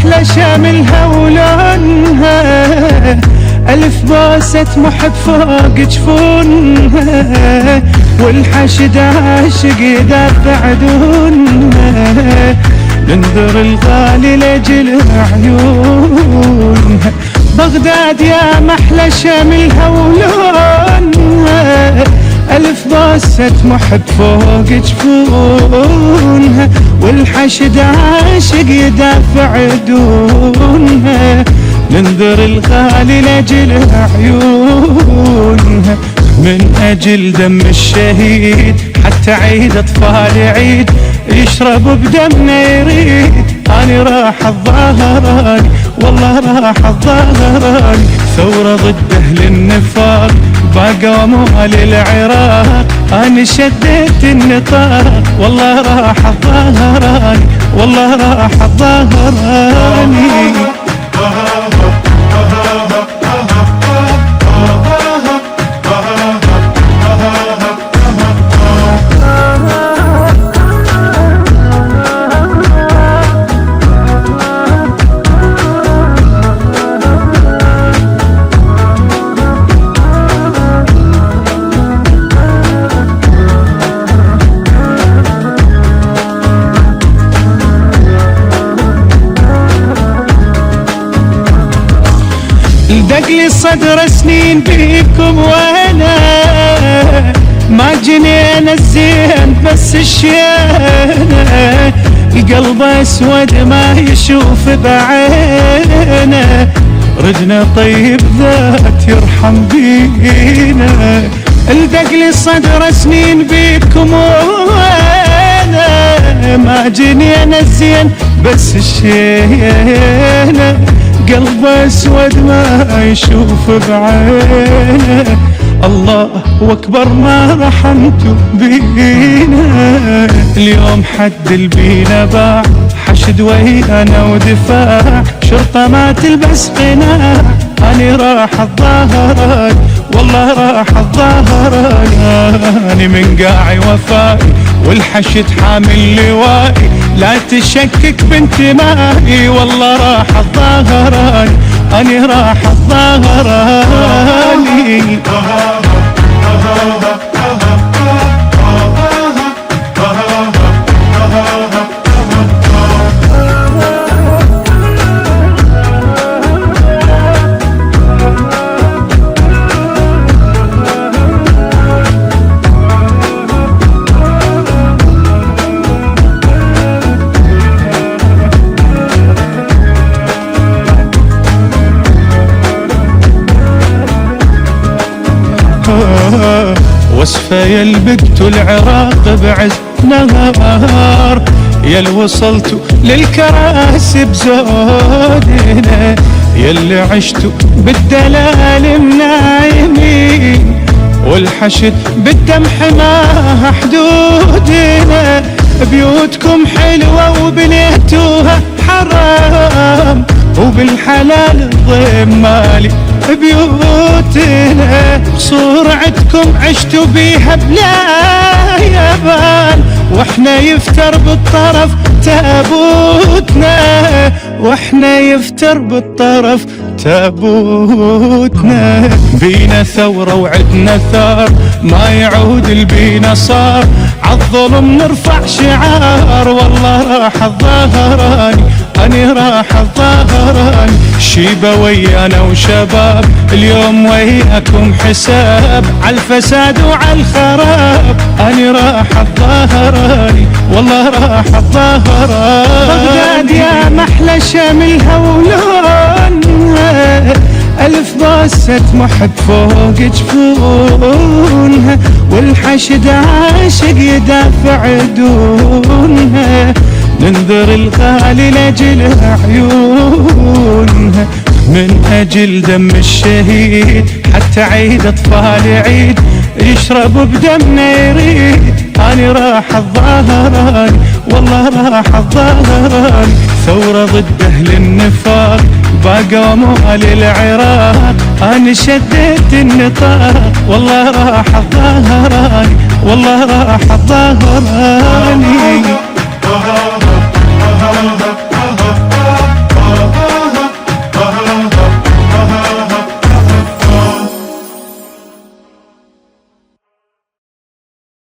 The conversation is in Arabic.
محلى شاملها ولونها، ألف بوسة محب فوق جفونها، والحشد عاشق يدافع دونها، ننذر الغالي لجل عيونها. بغداد يا محلى شاملها ولونها، ألف بوسة محب فوق جفونها، والحشد عاشق يدافع دونها، ننذر الغالي لأجل عيونها. من أجل دم الشهيد حتى عيد أطفال عيد، يشرب بدمنا يريد. أنا راح الظهراني والله راح الظهراني، ثورة ضد أهل النفاق باقوا مال العراق. أنا شديت النطاق والله راح الظهراني، والله راح الظهراني. دق لي الصدر سنين بيكم وانا ما جنينا الزين بس الشيانة، القلب اسود ما يشوف بعينه، ردنا طيب ذات يرحم بينا. الدق لي الصدر سنين بيكم وانا ما جنينا الزين بس الشيانة، قلب اسود ما يشوف بعينه، الله اكبر ما رحمتوا بينا. اليوم حد البينا باع حشد ويانا ودفاع، شرطة ما تلبس قناع. أنا راح الظهراني والله راح الظهراني، أنا من قاعي وفائي والحشد حامل لوائي، لا تشكك بانتمائي والله راح الظهراني، أنا راح الظهراني. وصفة يلبقتوا العراق بعز نهار، يل وصلتوا للكراسي بزودنا، يلي عشتوا بالدلال منايمين، والحشد بالدم حماها حدودنا. بيوتكم حلوة وبنيتوها حرام، وبالحلال الضيم مالي بيوتنا. قصور عدكم عشتوا بيها بلا يبال، واحنا يفتر بالطرف تابوتنا، واحنا يفتر بالطرف تابوتنا. بينا ثورة وعدنا ثار، ما يعود البينا صار، عالظلم نرفع شعار والله راح الظهراني، أنا راح الظهراني. شيبة ويانا وشباب اليوم وياكم حساب، عالفساد وعالخراب، أنا راح الظهراني والله راح الظهراني. بغداد يا محلى شاملها ولونها، ألف بوسة محب فوق جفونها، والحشد عاشق يدافع دونها، ننذر الغالي لأجل عيونها. من أجل دم الشهيد حتى عيد أطفال عيد، يشرب بدمنا يريد. أنا راح الظهراني والله راح الظهراني، ثورة ضد أهل النفاق باقوا مال العراق. أنا شديت النطاق والله راح الظهراني، والله راح الظهراني.